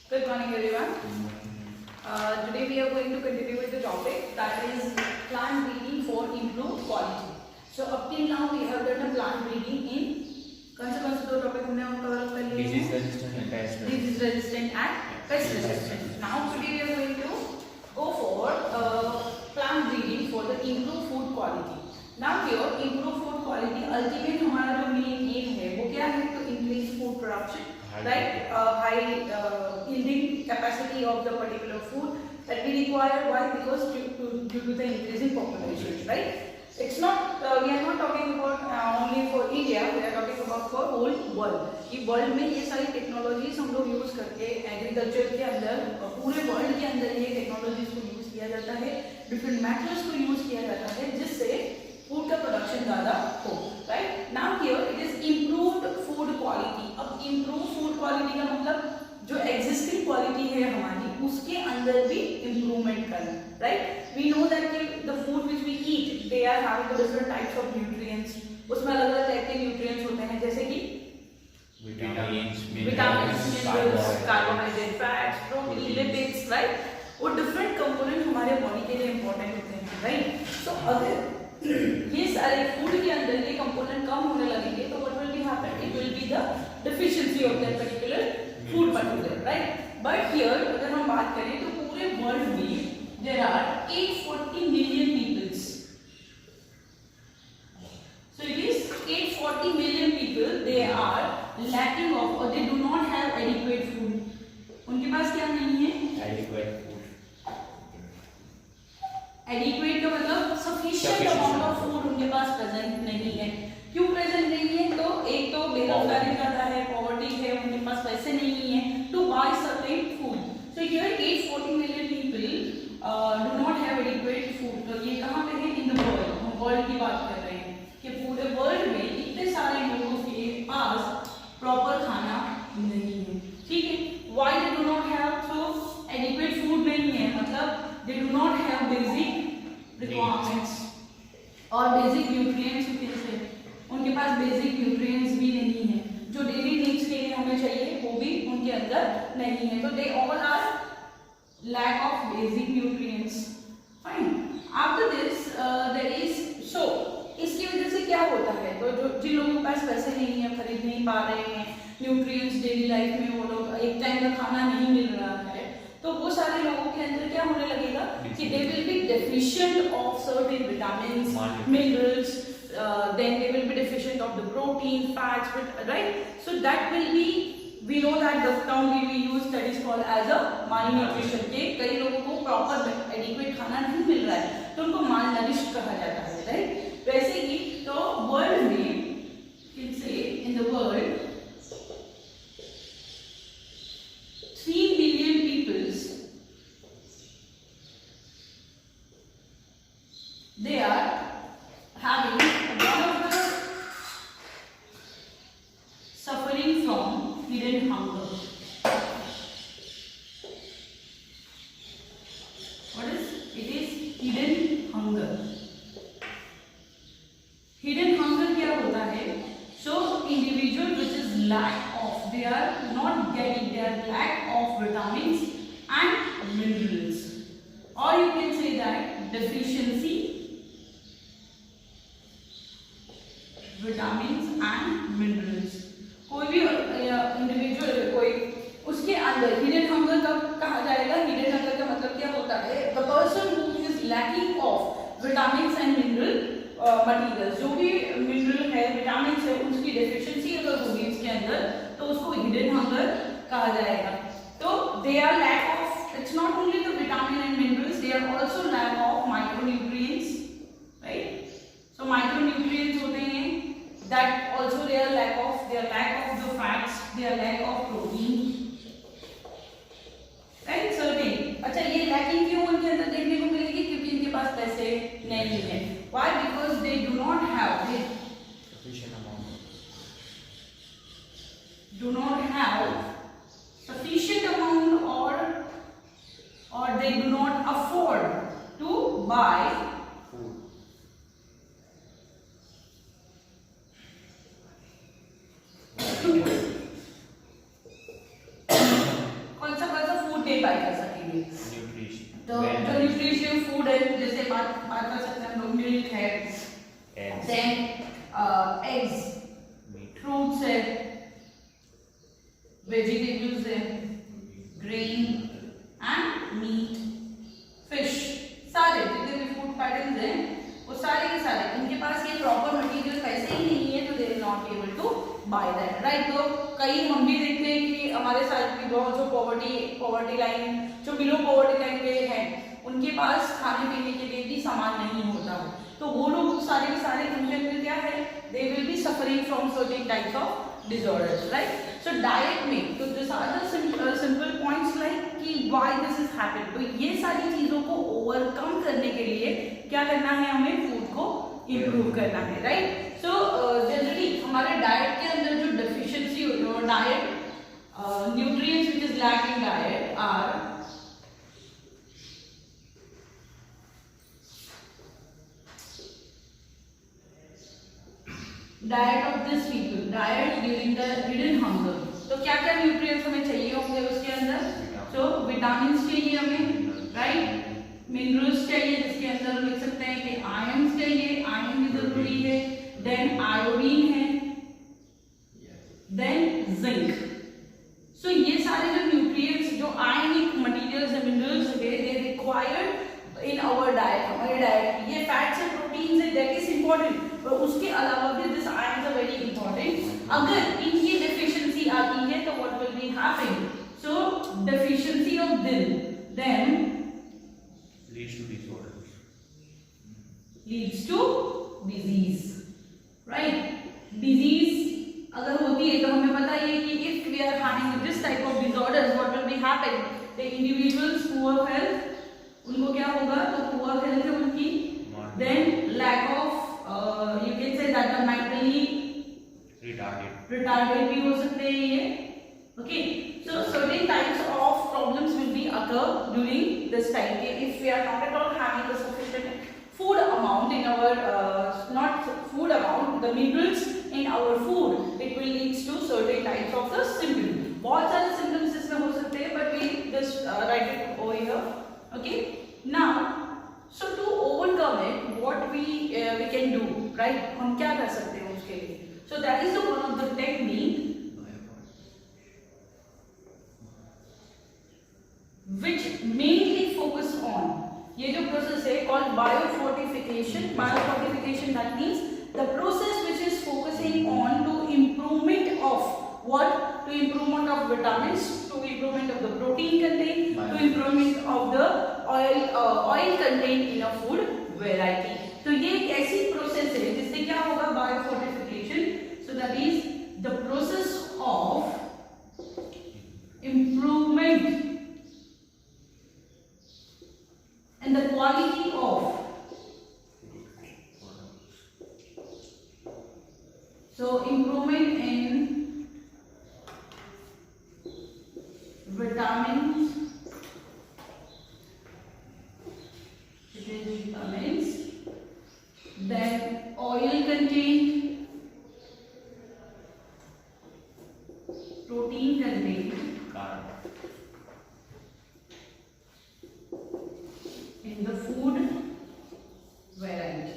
Good morning, everyone. Today we are going to continue with the topic that is plant breeding for improved quality. So up till now we have done a plant breeding in कौन से दो topic हमने cover up कर लिए हैं? Disease resistant and pest resistant. Now today we are going to go for plant breeding for the improved food quality. Now here improved food quality ultimate हमारा जो main aim है वो क्या है? To increase food production. Right, high yielding capacity of the particular food that we require. Why? Because due to the increasing population, right? It's not we are not talking about only for India. We are talking about for whole world. कि world में ये सारी technologies हम लोग use करके agriculture के अंदर पूरे वर्ल्ड के अंदर ये टेक्नोलॉजीज को यूज किया जाता है, डिफरेंट मेथड्स को यूज किया जाता है जिससे फूड का प्रोडक्शन ज़्यादा हो. Right, now here it is improved food quality. अब इम्प्रूव फूड क्वालिटी का मतलब जो एग्जिस्टिंग क्वालिटी है हमारी उसके अंदर भी इम्प्रूवमेंट करना. Right, we know that the food which we eat they are having different types of nutrients. उसमें अलग अलग टाइप के न्यूट्रिएंट्स होते हैं जैसे कि vitamins, minerals, carbohydrate, fats, protein, lipids. Right, वो डिफरेंट कंपोनेंट हमारे बॉडी के लिए इंपॉर्टेंट होते हैं. राइट, सो अगर ये सारे फूड के अंदर ये कंपोनेंट कम होने लगेंगे तो what will be happen? It will be the deficiency of that particular food particular. Right, but here अगर हम बात करें तो पूरे वर्ल्ड में there are 840 million peoples. So it is 840 million people they are lacking of और they do not have adequate food. उनके पास क्या नहीं है? Adequate food. एडिक्वेट का मतलब सफिशिएंट अमाउंट ऑफ फूड उनके पास प्रेजेंट नहीं है. क्यों प्रेजेंट नहीं है? तो एक तो बेरोजगारी ज्यादा है, पॉवर्टी है, उनके पास पैसे नहीं है to buy certain food. So here 840 million people do not have adequate food. तो ये कहाँ पे है? In the world. हम वर्ल्ड की बात कर रहे हैं कि पूरे वर्ल्ड में इतने सारे लोगों के पास प्रॉपर खाना नहीं है. ठीक है, why they do not have? So adequate food नहीं है मतलब they do not have basic requirements और basic nutrients. you can say उनके पास basic nutrients भी नहीं है जो daily needs के लिए हमें चाहिए, वो भी उनके अंदर नहीं है. तो they all are lack of basic nutrients. fine, after this there is so इसकी वजह से क्या होता है? तो जो जिन लोगों के पास पैसे नहीं है, खरीद नहीं पा रहे हैं न्यूट्रिएंट्स डेली लाइफ में, वो लोग एक टाइम का खाना नहीं मिल रहा है, तो वो सारे लोगों के अंदर क्या होने लगेगा कि they will be deficient of certain vitamins, minerals, then they will be deficient of the protein, fats. Right, so that will be, we know that the term we use that is called as a malnutrition. के कई लोगों को proper adequate खाना नहीं मिल रहा है तो उनको मालनरिश्ड कहा जाता है. राइट, वैसे ही तो वर्ल्ड में इन the world 3 billion peoples they are having one of the suffering from hidden hunger. What is it? Is hidden hunger. Hidden hunger क्या होता है? So individual which is lack of, they are not getting, they are lack of vitamins and minerals, or you can say that deficiency vitamins and minerals. कोई भी individual कोई उसके अंदर hidden hunger कब कहा जाएगा? हिडन हंगर का मतलब क्या होता है? The person who is lacking of vitamins and mineral materials. जो भी मिनरल है, विटामिन है, उसकी डेफिशिएंसी अगर होगी इसके अंदर तो उसको हिडन हंगर कहा जाएगा. तो they are lack of, it's not only the vitamin and minerals, they are also lack of micronutrients. Right, so micronutrients होते हैं that also they are lack of, they are lack of the fats, they are lack of protein. Right, certain. अच्छा, ये lacking क्यों उनके अंदर देखने को मिलेगी? क्योंकि इनके पास पैसे नहीं है. Why? Because they do not have sufficient amount or they do not afford to buy food. ये बाय कर सकेंगे। तो जो न्यूट्रिशियस फूड है, जैसे बात कर सकते हैं हम लोग, मिल्क है, देन एग्स, फ्रूट्स है, वेजिटेबल्स है, ग्रेन एंड मीट, फिश, सारे जितने भी फूड पैटर्न्स हैं वो सारे के सारे, उनके पास ये प्रॉपर मटेरियल पैसे ही नहीं है, तो they will not be able to buy that, right. तो कई हम भी देखते हैं कि हमारे साथ भी बहुत जो पॉवर्टी लाइन, जो बिलो पॉवर्टी लाइन पे है, उनके पास खाने पीने के लिए भी सामान नहीं होता है, तो वो लोग सारे के सारे उनके अंदर क्या है, दे will be suffering from certain types of disorders, right? So diet में, तो these are the simple points like कि why this is happened. तो ये सारी चीजों को ओवरकम करने के लिए क्या करना है, हमें फूड को इम्प्रूव करना है, राइट। सो जनरली हमारे डाइट के अंदर जो डेफिशिएंसी होती है, और diet nutrients which is lack in diet are diet of this people, diet during the hidden hunger. तो क्या क्या न्यूट्रिएंट्स हमें चाहिए होंगे उसके अंदर, तो विटामिन चाहिए हमें, राइट, मिनरल्स चाहिए, जिसके अंदर हम लिख सकते हैं कि आयरन चाहिए, आयरन भी जरूरी है, देन आयोडीन है, देन जिंक। सो ये सारे जो न्यूट्रिएंट्स, जो आयनिक मटेरियल्स है, मिनरल्स है, they required in our diet, हमारे डाइट। ये फैट्स एंड प्रोटीन्स है, दैट इज इंपॉर्टेंट, पर उसके अलावा भी this irons are very important. अगर इनकी डेफिशिएंसी आती है तो what will be happening, so deficiency of then leads to disease, right? Disease अगर होती है तो हमें पता ही है कि if we are having this type of disorders, what will be happen? The individuals poor health, उनको क्या होगा, तो poor health है उनकी, then lack of you can say that the mentally retarded भी हो सकते हैं ये, okay? So certain types of problems will be occur during this time if we are not at all having the sufficient food amount in our not food amount, the minerals in our food, it will leads to certain types of the symptoms. बहुत सारे symptoms इसमें हो सकते हैं, but we just write it over here, okay? Now, so to overcome it, what we can do, right? हम क्या कर सकते हैं उसके लिए? So that is the one of the technique which mainly focus on ये जो प्रोसेस है called biofortification. Biofortification, that means the process which is focusing on to improvement of what? To improvement of vitamins, to improvement of the protein content, to improvement of the oil content in a food variety. तो ये एक ऐसी process है जिससे क्या होगा, biofortification. So that is the process of improvement and the quality of, so improvement in vitamins, then oil content, protein content in the food variety,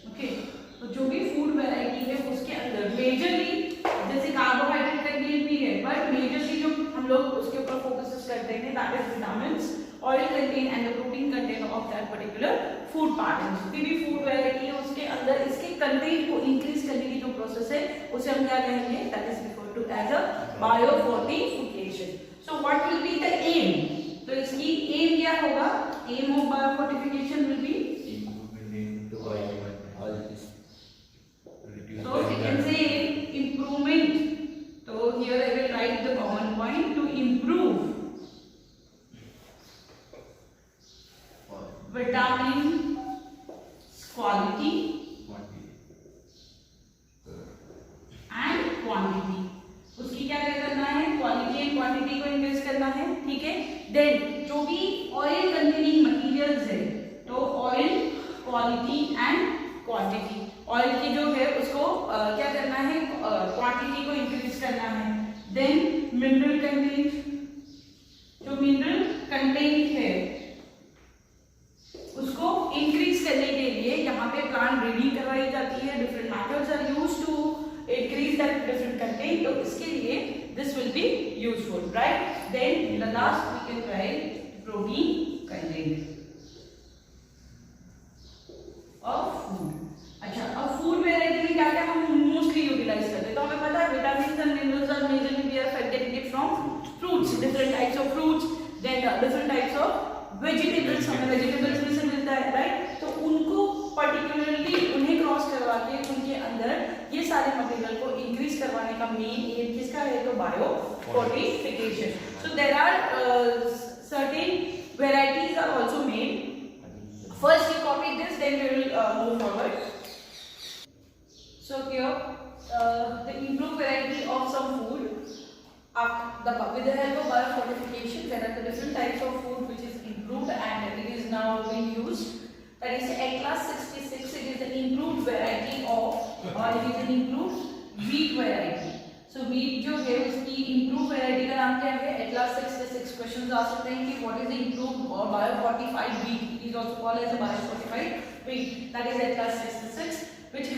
okay? तो जो भी फूड वैरायटी है उसके अंदर मेजरली जैसे कार्बोहाइड्रेट कंटेंट भी है, but majorly जो हम लोग उसके ऊपर फोकस करते हैं that is vitamins, oil content and the protein content of that particular food pattern. जितनी भी फूड वैरायटी है उसके अंदर इसके कंटेंट को इंक्रीज करने की जो प्रोसेस है उसे हम क्या कहेंगे, that is referred to as a biofortification. So what will be the aim, तो इसकी एम क्या होगा, aim of biofortification will be, so we can say improvement. So here I will write the common point, to improve vitamin quality and quantity. उसकी क्या करना है, quality and quantity को increase करना है, ठीक है। देन जो भी ऑयल कंटेनिंग मटेरियल्स है, तो oil quality and quantity, oil की जो है उसको क्या करना है, क्वांटिटी को इंक्रीज करना है। देन मिनरल कंटेंट, जो useful, right? Then the last we can write protein content of food. अच्छा, अब फूड वेराइटी में क्या क्या हम मोस्टली यूटिलाइज करते हैं, तो हमें पता है vitamin and minerals are majorly we are getting it from fruits, different types of fruits, then different types of vegetables, हमें वेजिटेबल्स में से मिलता है, राइट? तो उनको पर्टिकुलरली उन्हें क्रॉस करवा के उनके अंदर ये सारे मटेरियल को इंक्रीज करवाने का मेन एम किसका है, तो biofortification. So there are certain varieties are also made. First we copy this, then we will move forward. So here the improved variety of some food with the help of biofortification. There are the different types of food which is improved and it is now being used. That is Atlas 66. It is an improved variety of, or it is an improved wheat variety. So wheat जो है उसकी improved variety का नाम क्या है? Atlas 66. Questions आ सकते हैं कि what is the improved or biofortified wheat? It is also called as a biofortified wheat. That is Atlas 66, which is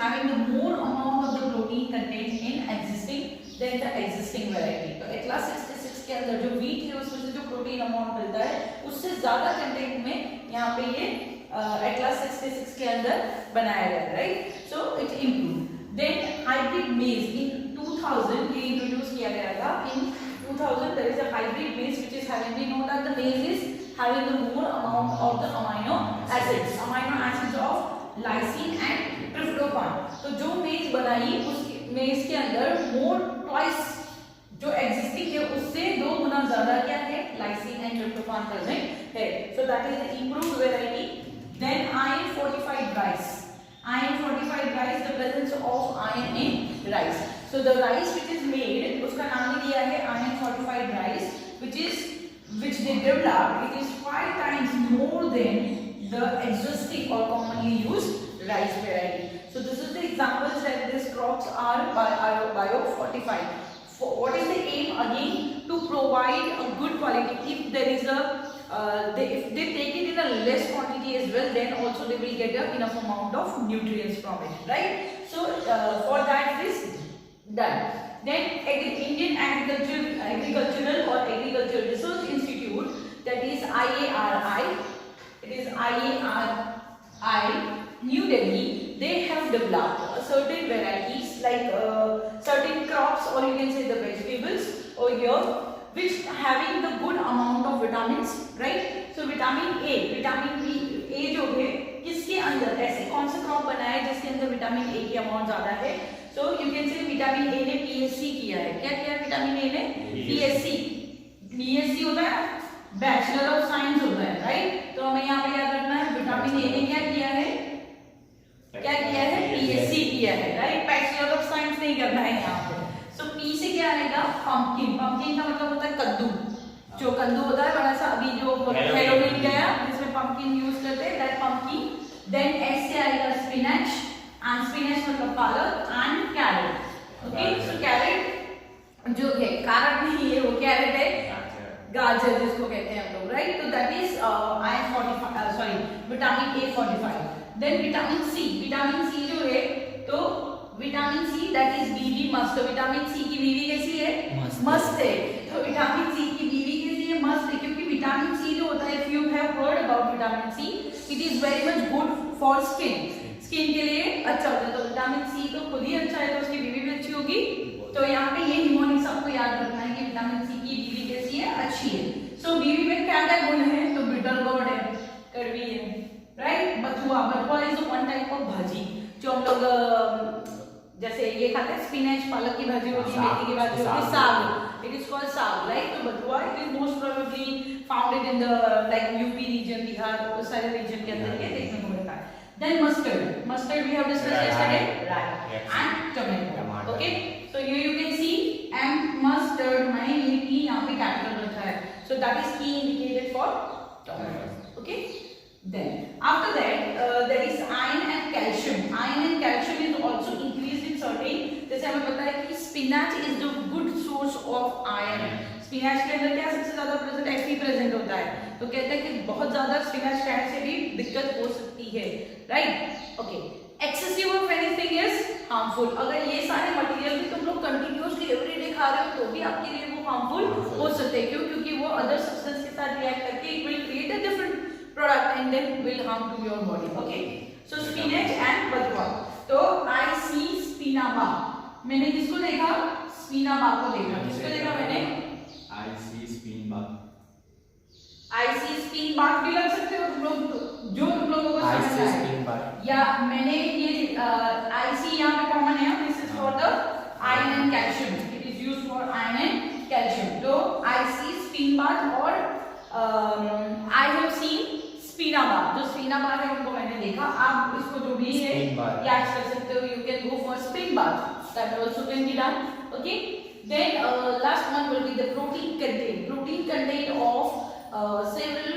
having the more amount of the protein content in existing than the existing variety. तो Atlas 66 के अंदर जो wheat है उसमें से जो protein amount मिलता है उससे ज़्यादा content में यहाँ पे ये Atlas 66 के अंदर बनाया गया है, right? So it improved. Then hybrid maize in 2000 ये introduce किया गया था. In 2000 there is a hybrid maize which is having, we know that the maize is having the more amount of the amino acids of lysine and tryptophan. तो जो maize बनाई उस maize के अंदर more twice जो existing है उससे 2 गुना ज्यादा क्या है, lysine and tryptophan present है. So that is the improved variety. Then iron fortified rice. Iron fortified rice, the presence of iron in rice. So the rice which is made, उसका नाम ही दिया है iron fortified rice, which they developed. It is 5 times more than the existing or commonly used rice variety. So this is the examples that these crops are biofortified. What is the aim? Again, to provide a good quality. If there is a if they take it in a less quantity as well, then also they will get enough amount of nutrients from it, right? So for that it is done. Then Indian Agricultural or Agricultural Research Institute, that is IARI, it is IARI, New Delhi. They have developed certain varieties like certain crops, or you can say the vegetables over here, which having the good amount of vitamins, right? So vitamin A जो है किसके अंदर, ऐसे कौन सा crop बना है जिसके अंदर विटामिन ए की अमाउंट ज्यादा है? So you can say vitamin A ने PSC किया है. क्या किया विटामिन ए ने? PSC होता है बैचलर ऑफ साइंस होता है, राइट? तो हमें यहाँ पे याद रखना है विटामिन ए ने क्या किया है, PSC किया है, राइट? बैचलर ऑफ साइंस नहीं करना है यहाँ पे. So P से क्या आएगा? पंपकिन. पंपकिन का मतलब होता है कद्दू. जो कद्दू होता है बड़ा सा, अभी जो हेलोवीन गया जिसमें पंपकिन यूज करते हैं, दैट पंपकिन. देन S से आएगा स्पिनच, एंड स्पिनच मतलब पालक, and carrot. Okay, so carrot जो है, कैरेट नहीं है वो कैरेट है, गाजर जिसको कहते हैं हम लोग, राइट? तो that is iron 45, sorry vitamin A 45. Then vitamin C जो है, तो विटामिन सी दैट इज बीवी मस्ट. तो विटामिन सी की बीवी कैसी है? मस्त है. तो विटामिन सी की बीवी कैसी है? मस्त है. क्योंकि विटामिन सी जो होता है, if you have heard about vitamin C, it is very much good for skin के लिए अच्छा होता है. तो विटामिन सी तो खुद ही अच्छा है, तो उसकी बीवी भी अच्छी होगी. तो यहाँ पे ये निमोनिक्स आपको याद रखना है कि विटामिन सी की बीवी कैसी है? अच्छी है. सो बीवी में क्या क्या गुण है? तो बिटर गोड है, कड़वी है, राइट? बथुआ इज वन टाइप ऑफ भाजी जो हम लोग जैसे ये खाते हैं, स्पिनच, पालक की भाजी होती है, मेथी की भाजी होती है, साग, it is called saag, right? तो bathua it is most probably founded in the like UP region, Bihar, उस सारे रीजन के अंदर ये देखने को मिलता है. Then mustard we have discussed yesterday, राई and tomato. Okay, so you can see M mustard, मैंने ये P यहाँ पे कैपिटल रखा है, so that is key indicated for tomato. Okay, then after that there is iron and calcium. Iron and calcium is also increased in certain, जैसे हमें पता है कि spinach is the good source of iron. Spinach के अंदर क्या सबसे ज्यादा प्रेजेंट? Fe प्रेजेंट होता है. तो कहते हैं कि बहुत ज्यादा स्पिनच खाने से भी दिक्कत हो सकती है, right? Okay, excessive of anything is harmful. अगर ये सारे मटेरियल भी तुम लोग कंटिन्यूअसली एवरीडे खा रहे हो तो भी आपके लिए वो हार्मफुल हो सकते हैं। क्यों? क्योंकि वो अदर सब्सटेंस के साथ रिएक्ट करके it will create a different product and then will harm to your body. Okay, so spinach and bathua. तो आई सी स्पिनामा, मैंने किसको देखा? स्पिनामा को देखा। किसको देखा मैंने? आई सी स्पिन बाग। आई सी स्पिन बाग भी लग सकते हो तुम लोग, जो तुम लोगों को समझ में आए। या मैंने ये आई सी यहाँ पे कॉमन है, this is for the iron and calcium, it is used for iron and calcium. तो आई सी स्पिन बाग और आई हैव सीन स्पिना बाग। जो स्पिना बाग है उनको मैंने देखा। आप इसको जो भी है याद कर सकते हो, you can go for spin bag, that also can be done. Okay, then last one will be the protein content. Protein content of several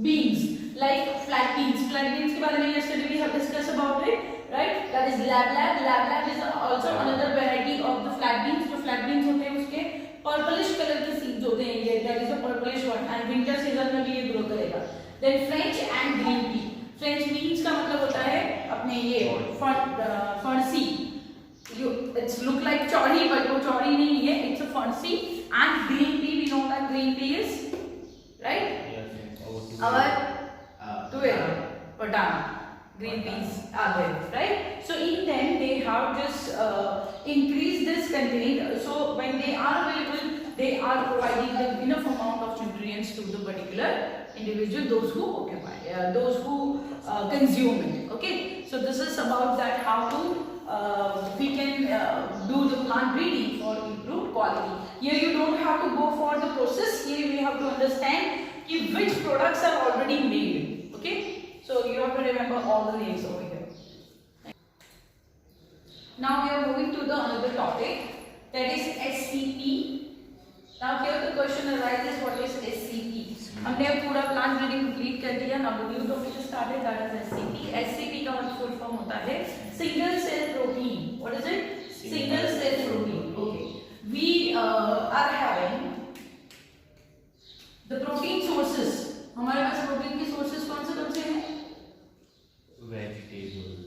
beans like flat beans. Flat beans के बारे में yesterday we have discussed about it, right? That is lab is also another variety of the flat beans. जो flat beans होते हैं उसके purplish color के seeds होते हैं, ये that is a purplish one and winter season में भी ये grow करेगा। Then French and green pea. French beans का मतलब होता है अपने ये फर्सी, it's look like चौड़ी but वो चौड़ी नहीं है, it's a फर्सी। And green pea, we know that green pea is right? Yes. Our tuber, potato, green peas are there, right? So in them they have just increased this content. So when they are available, they are providing the enough amount of nutrients to the particular individual, those who occupy, those who consume it. Okay, so this is about that how to we can do the plant breeding for improved quality. Here you don't have to go for the process. Here we have to understand ki which products are already made. Okay, so you have to remember all the names over here. Now we are moving to the another topic, that is SCP. Now here the question arises, what is SCP? हमने पूरा plant breeding complete कर दिया। Now the new topic started, that is SCP. SCP का मतलब full form होता है single cell protein. What is it? Single cell protein. Okay, we are having the protein sources. हमारे पास प्रोटीन के sources कौन से हैं? Vegetables.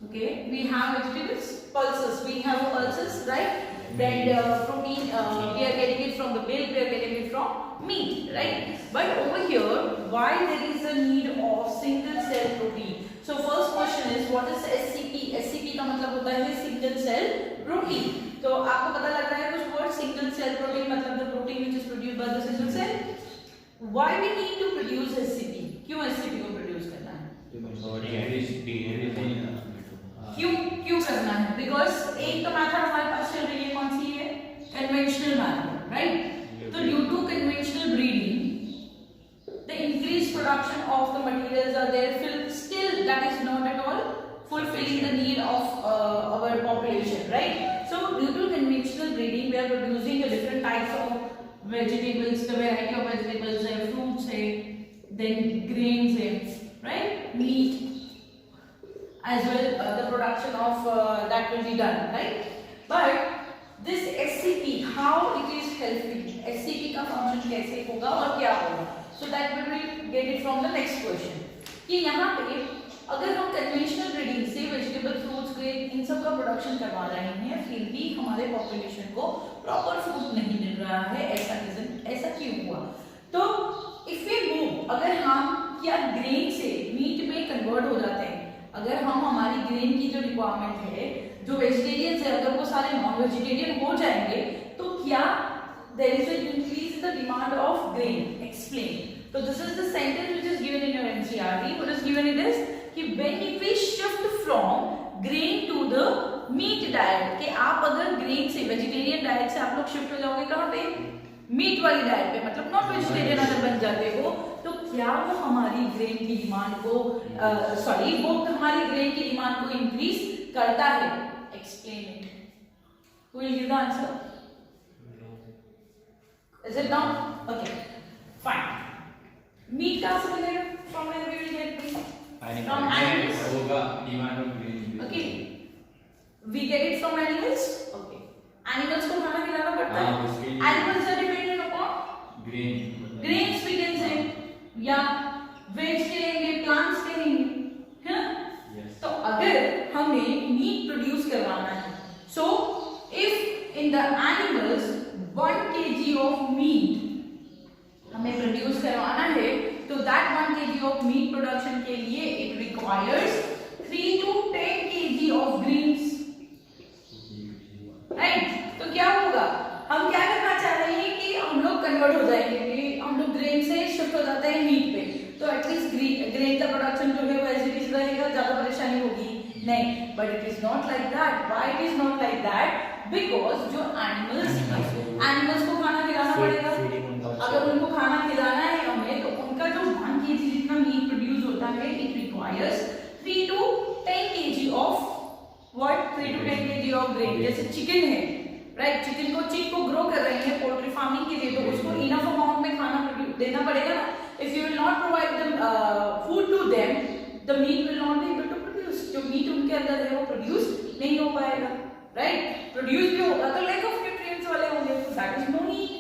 Okay, we have vegetables, pulses, we have pulses, right? Then protein we are getting it from the milk, we are getting it from meat, right? But over here, why there is a need of single cell protein? So first question is, what is SCP? SCP का मतलब होता है single cell protein. तो आपको पता लग रहा है कुछ वर्ड? single cell protein मतलब the protein which is produced by the single cell. Why we need to produce SCP? क्यों SCP को produce करना है? क्यों करना है? Because एक तो मेथड हमारे पास चल रही है, कौन सी है? Conventional method, right? So due to conventional breeding, the increased production of the materials are there. Still, that is not at all fulfilling the need of our population, right? So due to conventional breeding, we are producing the different types of vegetables, the variety of vegetables, fruits, then grains, right? Meat. As well, the production of that will be done, right? But this SCP, how it is helping? SCP का function कैसे होगा और क्या होगा? So that we will get it from the next question. कि यहाँ पे अगर हम conventional breeding से vegetable, fruits, grain इन सब का production करवा रहे हैं, फिर भी हमारे population को proper food नहीं मिल रहा है, ऐसा क्यों हुआ? तो if we move, अगर हम क्या grain से meat में convert हो जाते हैं, अगर हम हमारी ग्रेन की जो रिक्वायरमेंट है, जो वेजिटेरियंस है, अगर वो सारे नॉन वेजिटेरियन हो जाएंगे, तो क्या there is a increase in the demand of grain? Explain. तो this is the sentence which is given in your NCERT. What is given in this कि when we shift from grain to the meat diet, कि आप अगर grain से vegetarian diet से आप लोग shift हो जाओगे कहां पे? मीट वाली डाइट पे, मतलब नॉन वेजिटेरियन अगर बन जाते हो, तो क्या वो हमारी ग्रेन की डिमांड को वो हमारी ग्रेन की डिमांड को इंक्रीज करता है? Explain it. Who will give the answer? Is it now? Okay, fine. Meat कहाँ से मिलेगा? From where we will get meat? From animals. होगा demand of grain. Okay, we get it from animals. Okay, animals को खाना खिलाना पड़ता है. Animals are dependent upon grains we can say, या वेज कहेंगे, प्लांट्स कहेंगे, है ना? तो अगर हमें मीट प्रोड्यूस करवाना है, so if in the of meat हमें प्रोड्यूस करवाना है, तो that 1 kg of meat production के लिए it requires 3 to 10 kg of greens, right. तो क्या होगा, हम क्या करना चाह रहे हैं कि हम लोग कन्वर्ट हो जाएंगे, कि हम लोग ग्रेन से शिफ्ट हो जाते हैं मीट पे, तो एटलीस्ट ग्रेन का प्रोडक्शन जो है वो एज इट इज रहेगा, ज्यादा परेशानी होगी नहीं। But it is not like that. Why it is not like that? Because जो एनिमल्स को खाना खिलाना पड़ेगा। अगर उनको खाना खिलाना है हमें, तो उनका जो 1 kg जितना मीट प्रोड्यूस होता है, it requires 3 to 10 kg of what, 3 to 10 kg of grain. जैसे चिकन है, राइट, चिकन को ग्रो कर रहे हैं पोल्ट्री फार्मिंग के लिए, तो उसको इनफ अमाउंट में खाना देना पड़ेगा ना। If you will not provide them food to them, the meat will not be able to produce. जो मीट उनके अंदर है वो प्रोड्यूस नहीं हो पाएगा, राइट। प्रोड्यूस भी होगा तो लैक ऑफ न्यूट्रिएंट्स वाले होंगे, दैट इज नो नीड।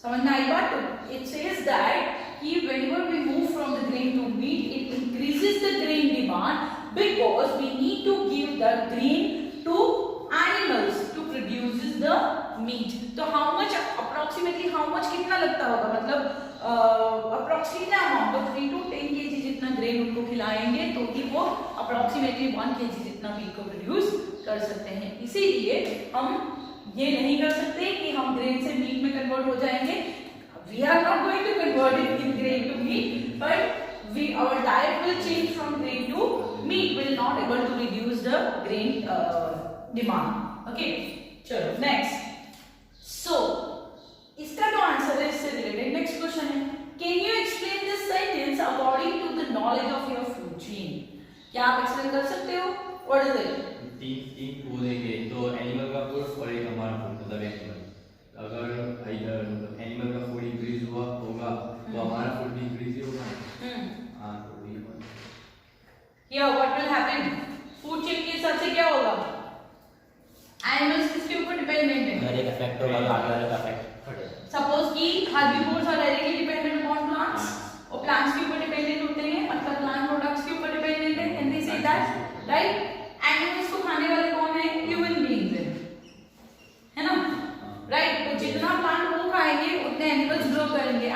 समझ में आई बात? तो इट सेज दैट कि whenever we move from the grain to meat, it increases the grain demand because we need to give the grain to animals to produce the meat. तो how much approximately, how much कितना लगता होगा, मतलब approximately amount of 3 to 10 kg जितना grain उनको खिलाएंगे तो ही वो approximately 1 kg जितना मीट को प्रोड्यूस कर सकते हैं। इसीलिए हम ये नहीं कर सकते कि हम ग्रेन से मीट में कन्वर्ट हो जाएंगे। We are not going to convert it in grain to meat, but our diet will change from grain to meat. Will not able to reduce the grain demand. Okay, चलो next. So इसका जो answer है इससे related next question है, can you explain this sentence according to the knowledge of your food chain? क्या आप explain कर सकते हो? What is it? तीन फूड देंगे, तो एनिमल का फूड और एक हमारा फूड, मतलब एनिमल। अगर इधर मतलब एनिमल का फूड इंक्रीज होगा तो हमारा फूड भी इंक्रीज ही होगा। हाँ, तो ये Yeah, what will happen? Food chain के हिसाब से क्या होगा? एनिमल्स किसके ऊपर डिपेंडेंट है? अगर एक इफेक्ट होगा तो आगे वाले का इफेक्ट पड़ेगा। सपोज कि herbivores are directly dependent upon plants, और प्लांट्स के ऊपर डिपेंडेंट होते हैं, मतलब प्लांट प्रोडक्ट्स के ऊपर डिपेंडेंट है। Can they say that, right? Animals को खाने वाले कौन है? ह्यूमन बीइंग्स है ना, राइट। तो जितना प्लांट वो खाएंगे उतने एनिमल्स ग्रो करेंगे,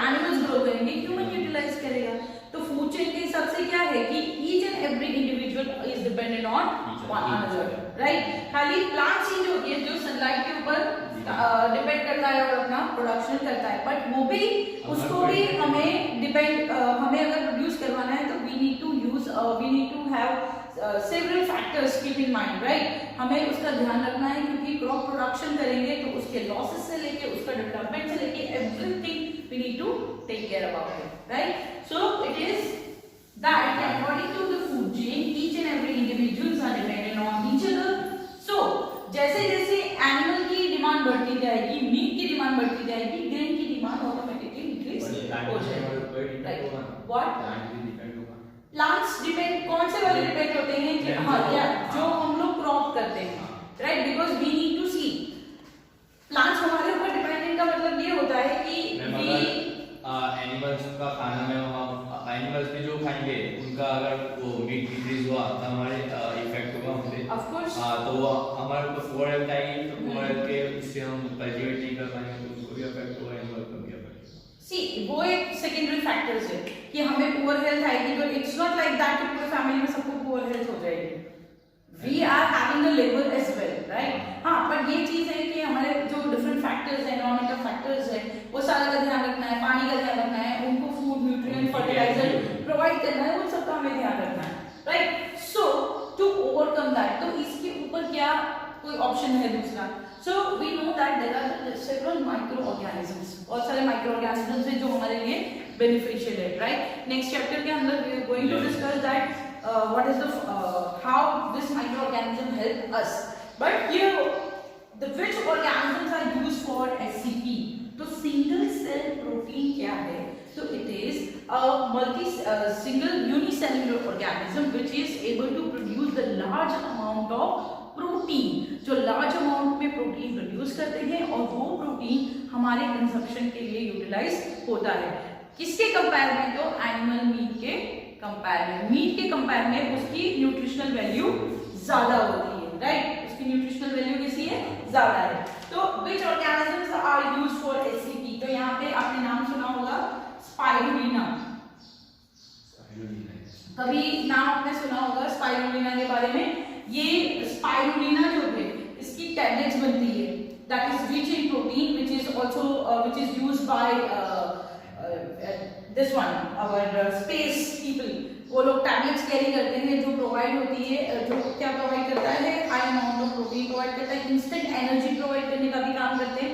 ह्यूमन यूटिलाइज करेगा। तो फूड चेन के हिसाब से क्या है कि each and every individual is dependent on one another, right. खाली प्लांट्स ही जो है जो सनलाइट के ऊपर डिपेंड करता है और अपना प्रोडक्शन करता है, बट वो भी उसको भी हमें डिपेंड, हमें अगर प्रोड्यूस करवाना है तो we need to have several factors keep in mind, right? हमें उसका ध्यान रखना है, क्योंकि क्रॉप प्रोडक्शन करेंगे तो उसके लॉसेस से लेके उसका डेवलपमेंट से लेके everything we need to take care about it, right. So it is that according to the food chain each and every individuals are dependent on each other. So जैसे जैसे एनिमल की demand बढ़ती जाएगी, meet की demand बढ़ती जाएगी, grain की demand automatically increase हो जाएगी, राइट। व्हाट? प्लांट्स डिपेंड, कौन से वाले डिपेंड होते हैं कि हाँ या जो हम लोग क्रॉप करते हैं, right, because we need to see plants हमारे ऊपर डिपेंडेंट का मतलब ये होता है कि एनिमल्स का खाना में हम एनिमल्स में जो खाएंगे उनका अगर वो मीट इंक्रीज हुआ तो हमारे इफेक्ट होगा उनसे, ऑफ कोर्स। तो हमारे को पुअर हेल्थ आएगी, तो पुअर हेल्थ के उससे हम कल्टीवेट नहीं कर पाएंगे तो उसको भी इफेक्ट होगा, एनिमल को भी इफेक्ट। सी वो एक सेकेंडरी फैक्टर्स है कि हमें पुअर हेल्थ आएगी, तो इट्स नॉट लाइक दैट कि पूरे फैमिली में सबको पुअर हेल्थ हो जाएगी। We are having a level as well, right. हाँ, बट ये चीज है कि हमारे जो डिफरेंट फैक्टर्स है, एनवायरमेंटल फैक्टर्स है, वो सारा का ध्यान रखना है, पानी का ध्यान रखना है, उनको फूड, न्यूट्रिएंट, फर्टिलाइजर प्रोवाइड करना है, उन सबका हमें ध्यान रखना है, right. So to overcome that, तो इसके ऊपर क्या कोई ऑप्शन है दूसरा? So we know that there are several microorganisms, बहुत सारे microorganisms हैं जो हमारे लिए beneficial है, right? Next chapter के अंदर we are going to discuss that what is the how this microorganism help us. But here the which organisms are used for SCP? तो single cell protein क्या है? So it is a single unicellular organism which is able to produce the large amount of protein, जो large amount में protein produce करते हैं, और वो protein हमारे कंजप्शन के लिए यूटिलाइज होता है। किसके कंपेयर में? तो एनिमल मीट के कंपेयर में। मीट के कंपेयर में उसकी न्यूट्रिशनल वैल्यू ज्यादा होती है, राइट। उसकी न्यूट्रिशनल वैल्यू कैसी है? ज्यादा है। तो which organisms are used for SCP? कभी नाम आपने सुना होगा स्पाइरुलिना के बारे में। ये स्पाइरुलिना जो है इसकी टैबलेट्स बनती है, that is rich in protein which is also which is used by this one hour space people. वो लोग टैबलेट्स कैरी करते हैं जो प्रोवाइड होती है, जो क्या प्रोवाइड करता है, high amount of protein provide करता है, इंस्टेंट एनर्जी प्रोवाइड करने का भी काम करते हैं।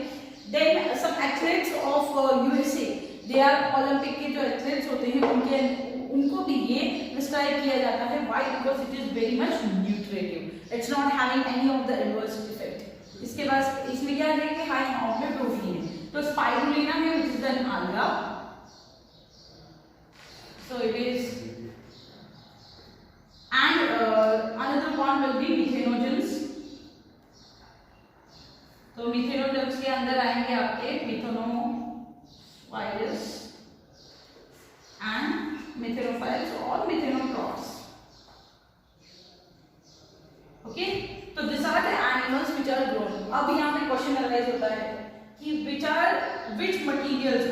Then some athletes of USA, they are Olympic के जो एथलीट्स होते हैं उनको भी ये प्रिस्क्राइब किया जाता है। Why? Because it is very much nutritive, it's not having any of the adverse effect. इसके बाद इसमें क्या है कि हाई अमाउंट में प्रोटीन है। तो स्पाइरुलिना है which is an alga, so it is, and another one will be methanogens। तो मिथेनोजेंस के अंदर आएंगे आपके मिथेनोवायरस एंड मिथेनोफाइल्स और मिथेनोट्रॉप्स। ओके, तो this are the animals which are grown. अब यहाँ पे क्वेश्चन अराइज होता है कि which materials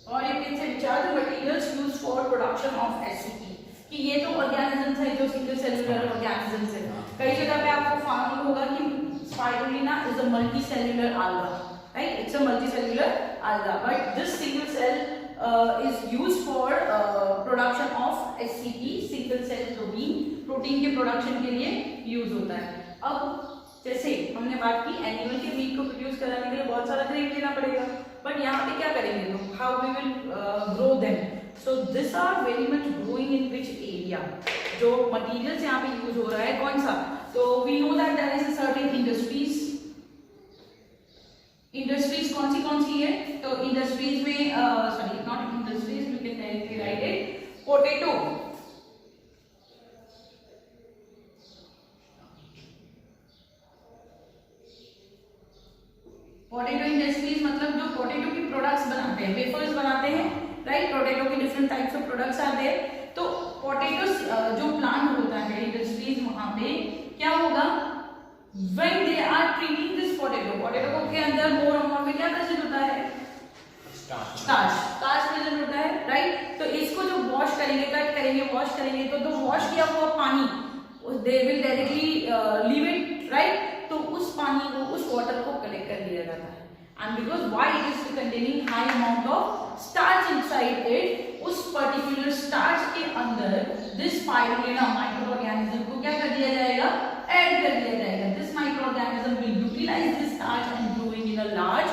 और ये कैसे which are the materials used for production of SCP, कि ये तो ऑर्गेनिजम्स है जो सिंगल सेलुलर ऑर्गेनिजम्स है। कई जगह पे आपको मालूम होगा कि spirulina is a multi cellular alga, right? It's a multicellular alga, but this single cell is used for production of SCP, single cell protein। Protein के प्रोडक्शन के लिए यूज होता है। अब जैसे हमने बात की एनिमल के मीट को प्रोड्यूस कराने के लिए बहुत सारा ग्रेन लेना पड़ेगा, बट यहाँ पे क्या करेंगे लोग, how we will grow them. So this are very much growing in which area, जो मटीरियल्स यहाँ पे यूज हो रहा है कौन सा, तो we know that there is a certain industries. Industries कौन सी है, तो इंडस्ट्रीज में sorry not industries, we can directly write it, potato. Potato industries मतलब जो पोटैटो के प्रोडक्ट्स बनाते हैं, वेफर्स बनाते हैं, राइट? पोटैटो के डिफरेंट टाइप्स ऑफ प्रोडक्ट्स आते हैं। तो पोटैटो जो प्लांट होता है इंडस्ट्रीज, वहां पे क्या होगा, when they are treating this potato के अंदर मोर अमाउंट में क्या प्रेजेंट होता है, स्टार्च प्रेजेंट होता है, राइट? तो इसको जो वॉश करेंगे, कट करेंगे, वॉश करेंगे, तो वॉश किया हुआ पानी they will directly leave it, right? तो उस पानी को, उस वाटर को कलेक्ट कर लिया जाता है। And because why it is containing high amount of starch inside it, उस पर्टिकुलर स्टार्च के अंदर दिस स्पाइरुलिना माइक्रो ऑर्गेनिज्म को क्या कर दिया जाएगा, ऐड कर दिया जाएगा। This micro organism will utilize this starch and growing in a large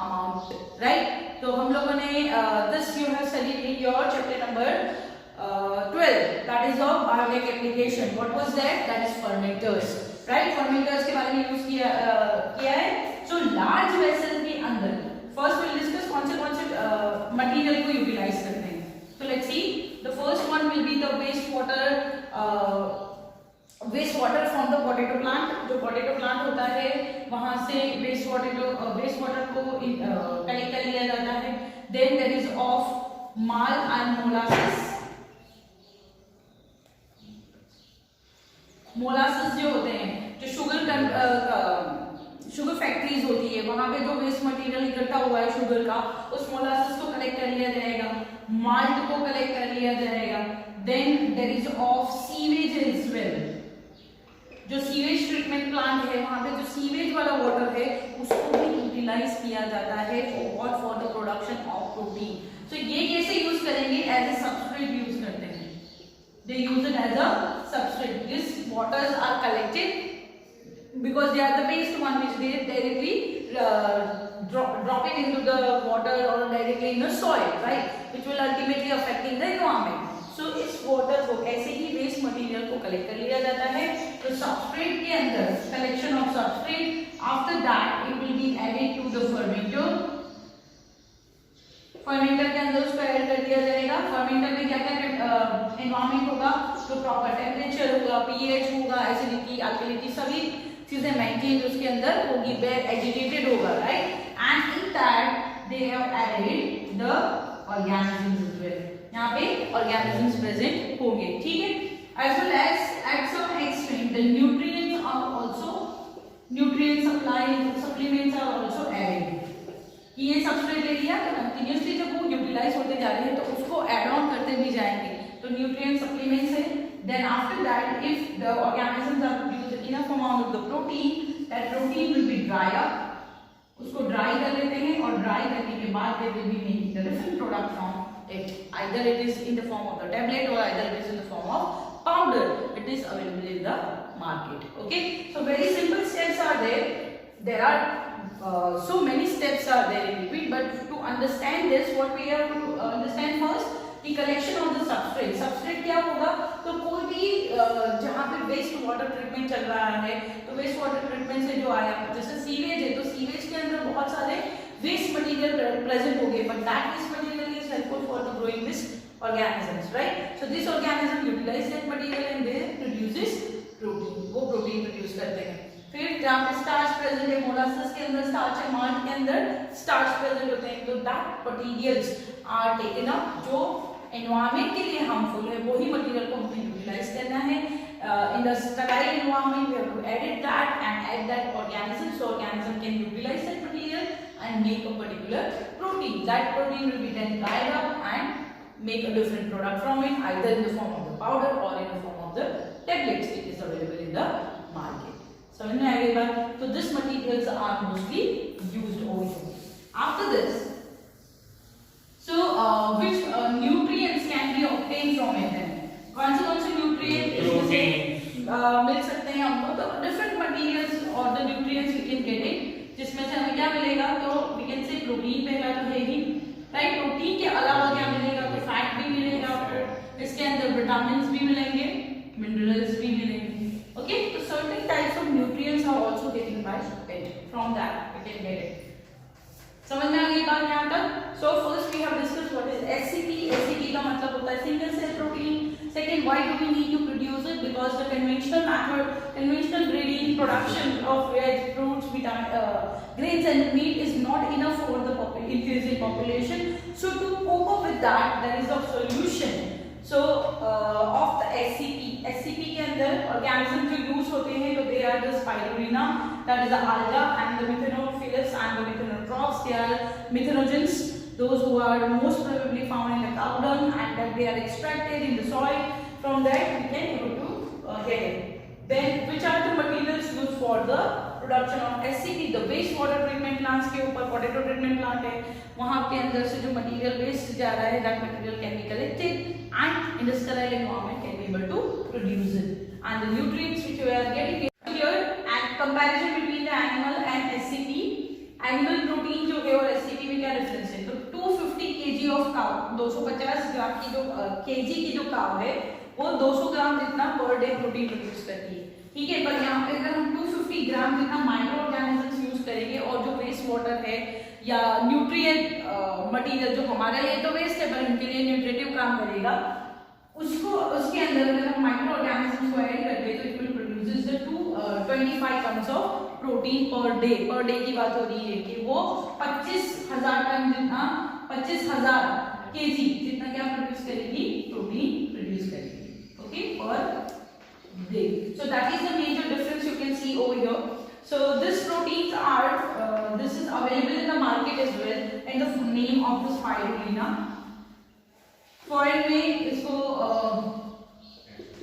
amount, right? तो हम लोगों ने this you have studied in your chapter number 12, that is of biotech application. What was that? That is fermenters, right? Fermenters के बारे में use किया है। So large vessel के अंदर फर्स्ट विल डिस्कस कौन से मटेरियल को यूटिलाइज करते हैं। तो let's see, the first one will be the waste water from the potato plant. जो पोटैटो प्लांट होता है वहां से वेस्ट वाटर को कलेक्ट कर लिया जाता है। Then there is of malt and molasses जो होते हैं, जो शुगर फैक्ट्रीज होती है, वहां पे जो वेस्ट मटेरियल इकट्ठा हुआ है शुगर का, उस मोलासेस को कलेक्ट कर लिया जाएगा, माल्ट को कलेक्ट कर लिया जाएगा। Then there is of sewage as well. जो सीवेज ट्रीटमेंट प्लांट है, वहां पे जो सीवेज वाला वाटर है उसको भी यूटिलाइज किया जाता है for the production of protein. तो ये कैसे यूज करेंगे, एज ए सबस्ट्रेट यूज करते हैं। They use it as a substrate. These waters are collected because they are the waste one which they directly drop it into the water or directly in the soil, right? Which will ultimately affecting the environment. So इस water को ऐसे ही waste material को collect कर लिया जाता है। तो substrate के अंदर collection of substrate, after that it will be added to the fermenter. Fermenter के अंदर उसको ऐड कर दिया जाएगा। फर्मेंटर में क्या क्या एनवायरनमेंट होगा, तो प्रॉपर टेम्परेचर होगा, पीएच होगा, एसिडिटी, अल्कलिटी, सभी चीजें मेंटेन उसके अंदर होगी, वेल एजिटेटेड होगा, right? And in that they have added the organisms as well. यहाँ पे ऑर्गेनिजम्स प्रेजेंट होंगे, ठीक है? As well as at some extent the nutrients are also, nutrient supplements are also added. ये सबस्ट्रेट ले लिया तो कंटिन्यूअसली जब वो यूटिलाइज होते जा रहे हैं तो उसको एड ऑन करते भी जाएंगे, तो न्यूट्रिएंट सप्लीमेंट्स है। Then after that if the organisms are producing enough amount of the protein, that protein will be dry up, उसको ड्राई कर लेते हैं और ड्राई करने के बाद they will be making the different product from it, either it is in the form of the tablet or either it is in the form of powder. It is available in the market. Okay, so very simple steps are there. There are so many steps are there in between, but to understand this, what we have to understand first, the collection of the substrate. Substrate क्या होगा, तो कोई भी जहाँ पे waste water treatment चल रहा है, तो वेस्ट वाटर ट्रीटमेंट से जो आया, जैसे सीवेज है, तो सीवेज के अंदर बहुत सारे वेस्ट मटेरियल प्रेजेंट हो गए, but that waste material helpful for the growing these organisms, right? So this organism utilize that material and they produces protein, वो protein produce करते हैं। फिर जहाँ पे starch present है, molasses के अंदर starch है, malt के अंदर starch present होते हैं, तो that materials are taken up, जो environment के लिए harmful है, वही material को हमें utilize करना है। In the sterile environment we have to edit that and add that organism, so organism can utilize that material and make a particular protein. That protein will be then dried up and make a different product from it, either in the form of the powder or in the form of the tablets. It is available in the market. समझ में आ गई बात? So these materials are mostly used over here. After this, so which nutrients can be obtained from it? कौन से nutrients मिल सकते हैं हमको? तो different materials or the nutrients we can get it. जिसमें से हमें क्या मिलेगा, तो वी कैन से प्रोटीन पहला तो है ही, राइट? प्रोटीन के अलावा क्या मिलेगा, तो फैट भी मिलेगा आपको, इसके अंदर विटामिन्स भी मिलेंगे, मिनरल्स भी मिलेंगे। ओके, तो certain types of nutrients are also getting by it, from that we can get it. समझ में आ गई बात यहाँ तक? So first we have discuss what is SCP. SCP का मतलब होता है single cell protein. Second, why do we need to produce it? Because the conventional method, conventional breeding, production of veg, fruits, grains and meat is not enough for the increasing population. So to cope up with that, there is a solution. So of the SCP, SCP के अंदर organism जो use होते हैं, तो they are the spirulina, that is the alga, and the methanophilus and the methanotrophes. They are methanogens. Those who are most probably found in the cow dung, and that they are extracted in the soil. From that we can able to get it. Then which are the materials used for the production of SCP? The waste water treatment plants के ऊपर potato treatment plant है, वहाँ के अंदर से जो material waste जा रहा है, that material can be collected and in the sterile environment can be able to produce it. And the nutrients which we are getting here, and comparison between the animal and SCP. Animal protein जो है और SCP में क्या difference है, तो 250 kg of cow, 250 ग्राम की जो KG की जो काउ है, वो 200 ग्राम जितना पर डे प्रोटीन प्रोड्यूस करती है, ठीक है। पर यहाँ पे अगर हम 250 ग्राम जितना माइक्रो ऑर्गेनिजम्स यूज करेंगे और जो वेस्ट वाटर है या न्यूट्रिएंट मटेरियल जो हमारे लिए तो वेस्ट है पर इनके लिए न्यूट्रिटिव काम करेगा, उसको उसके अंदर अगर हम माइक्रो ऑर्गेनिजम्स को ऐड करते हैं तो it will produces the 25 tons of protein per day. Per day की बात हो रही है कि वो 25,000 टन जितना, 25,000 केजी जितना क्या प्रोड्यूस करेगी, प्रोटीन प्रोड्यूस करेगी, okay, per day. So that is the major difference you can see over here. So this proteins are this is available in the market as well in the name of the spirulina. Foreign में इसको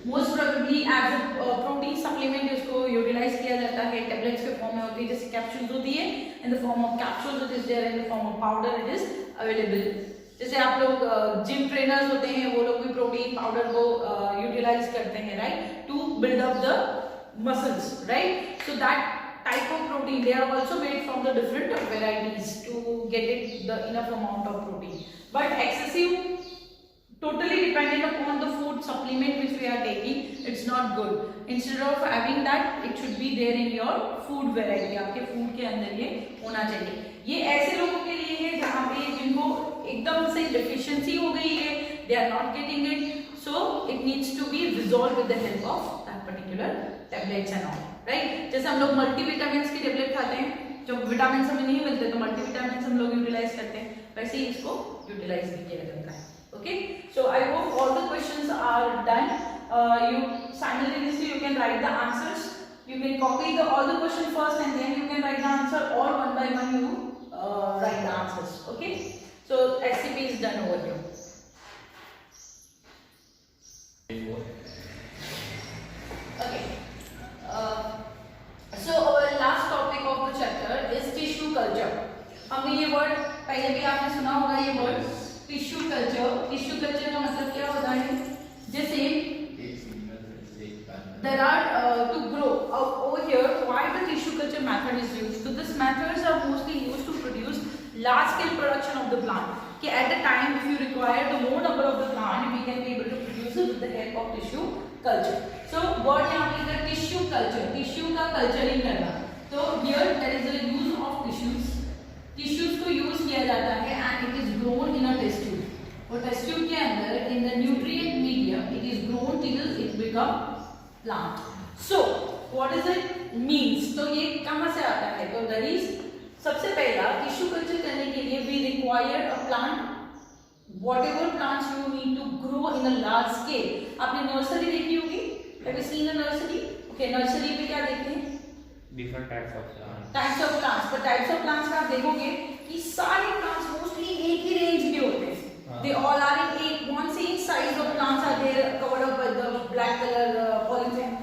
most probably as a protein supplement इसको utilize किया जाता है, tablets के form में होती है, जैसे capsules होती है, in the form of capsules it is there, in the form of powder it is available. जैसे आप लोग जिम ट्रेनर्स होते हैं, वो लोग भी प्रोटीन पाउडर को यूटिलाइज करते हैं, right, to build up the muscles, right. So that type of protein they are also made from the different varieties to get it the enough amount of protein, but excessive totally dependent upon the food supplement which we are taking, it's not good. Instead of having that it should be there in your food variety, आपके food के अंदर ये होना चाहिए। ये ऐसे लोगों के लिए है जहाँ पे जिनको एकदम से deficiency हो गई है, they are not getting it, so it needs to be resolved with the help of that particular tablets and all, right? जैसे हम लोग मल्टीविटामिन्स की टेबलेट खाते हैं, जब विटामिन हमें नहीं मिलते तो मल्टीविटामिन्स हम लोग यूटिलाइज करते हैं, वैसे ही इसको यूटिलाइज भी किया जाता है। Okay, so I hope all the questions are done. You simultaneously you can write the answers. You can copy all the question first and then you can write the answer, or one by one you write the answers. Okay, so recipe is done over here. Okay. So our last topic of the chapter is tissue culture. हमने ये word पहले भी आपने सुना होगा, ये word tissue culture. Tissue culture का मतलब क्या होता है? जैसे there are to grow over here. Why the tissue culture method is used? So these methods are mostly used to produce large scale production of the plant. कि at the time if you require the more number of the plant, we can be able to produce it with the help of tissue culture. So word यहाँ पे लिखा tissue culture, tissue का culturing करना. तो here there is a use of tissues. Tissues को use किया जाता है and it is grown in a test tube. और test tube के अंदर in the nutrient medium it is grown till it become plant. So what does it means? तो ये कहाँ से आता है? तो that is सबसे पहला टिश्यू कल्चर करने के लिए we require a plant, whatever plants you need to grow in a large scale. आपने नर्सरी देखी होगी? Have you seen a nursery? Okay, nursery में क्या देखते हैं? Different types of plants. Types of plants. पर types of plants में आप देखोगे कि सारे plants mostly एक ही range के होते हैं. They all are in one same size of plants are there covered up by the black color polythene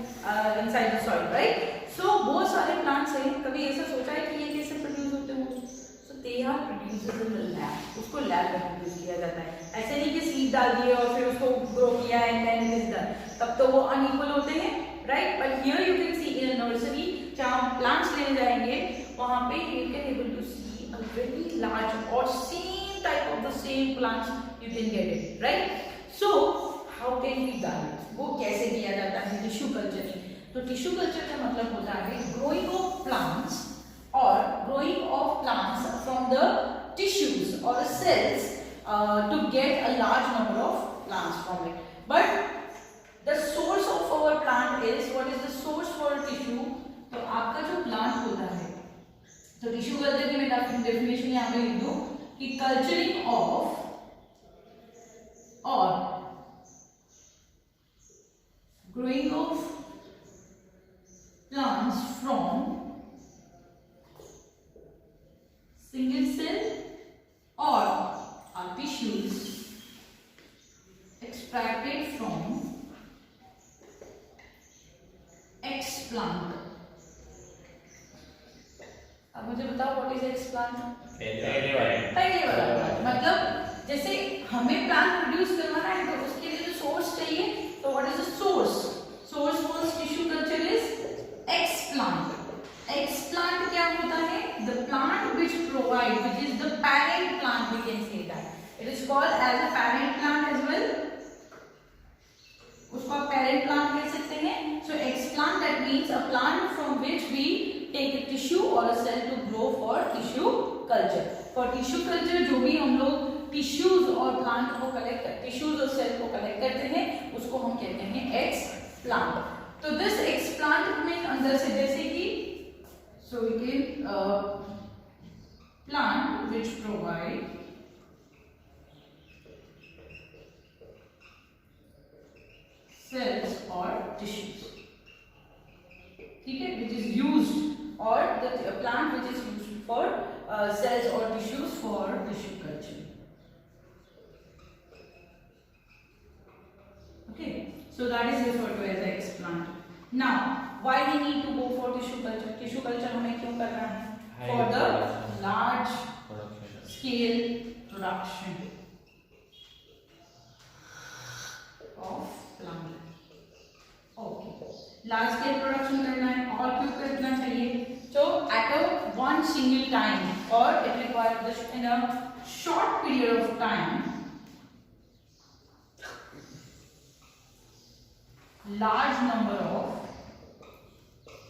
inside the soil, right? So बहुत सारे plants हैं. कभी ऐसा सोचा है कि ये कैसे produce होते होंगे? So they are produced in the lab. उसको lab में produce किया जाता है. ऐसे नहीं कि seed डाल दिए और फिर उसको grow किया and then it is done. तब तो वो unequal होते हैं, right? But here you can see in a nursery जहाँ plants लेने जाएंगे वहाँ पे you can able to see a very large or same type of the same plants you can get it, right? So how can we done it? वो कैसे किया जाता है टिश्यू कल्चरिंग? तो टिश्यू कल्चर का मतलब होता है ग्रोइंग ऑफ प्लांट्स और growing of plants from the tissues और cells to get a large number of plants from it. But the source of our plant is what is the source for tissue? तो आपका जो plant होता है, तो tissue culture की मैं definition यहाँ पे लिख दूं कि culturing of or growing of plants from single cell or tissues extracted from explant. अब मुझे बताओ what is explant? पहले वाला मतलब जैसे हमें प्लांट प्रोड्यूस करवाना है तो उसके लिए जो सोर्स चाहिए, तो what is the source? Source for tissue culture is explant. Explant क्या होता है? The plant which provide, which is the parent plant, we can say that it is called as a parent plant as well. उसको आप parent plant कह सकते हैं. So explant that means a plant from which we take a tissue और a cell to grow for tissue culture. For tissue culture जो भी हम लोग टिश्यूज और प्लांट को कलेक्ट, टिश्यूज और सेल को कलेक्ट करते हैं उसको हम कहते हैं एक्सप्लांट. तो दिस एक्सप्लांट में अंदर से जैसे कि so we can plant which provide cells और टिश्यूज, ठीक है, which is used or the plant which is used for cells or tissues for tissue culture. Okay, so that is referred to as explant. Now, why we need to go for tissue culture? Tissue culture हमें क्यों करना है? For the large scale production of plant. Okay, large scale production करना है और क्यों करना चाहिए? So at a one single time or it requires this in a short period of time. Large number of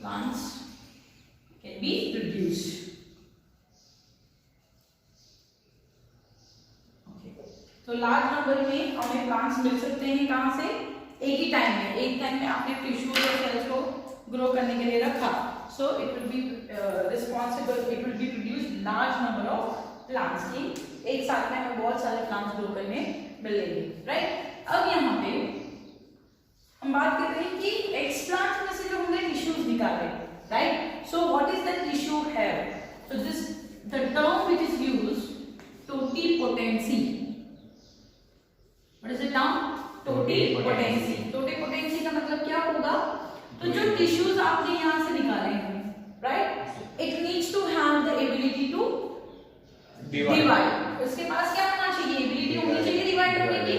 plants can be produced. Okay. तो large number में हमें plants मिल सकते हैं कहाँ से? एक ही टाइम में, एक टाइम में आपने टिश्यू और सेल्स को ग्रो करने के लिए रखा. So it will be responsible. It will be produced large number of plants की एक साथ में हमें बहुत सारे plants ग्रो करने मिलेंगे, right? अब यहाँ पे हम बात कर रहे हैं कि एक्सप्लांट में से जो हमने टिश्यूज निकाले, right? So what is the tissue have? So this the term which is used totipotency. Totipotency. Totipotency का मतलब क्या होगा? तो जो टिश्यूज आपने यहाँ से निकाले हैं, right, it needs to have the ability to divide. उसके पास क्या होना चाहिए? एबिलिटी होनी चाहिए डिवाइड होने की।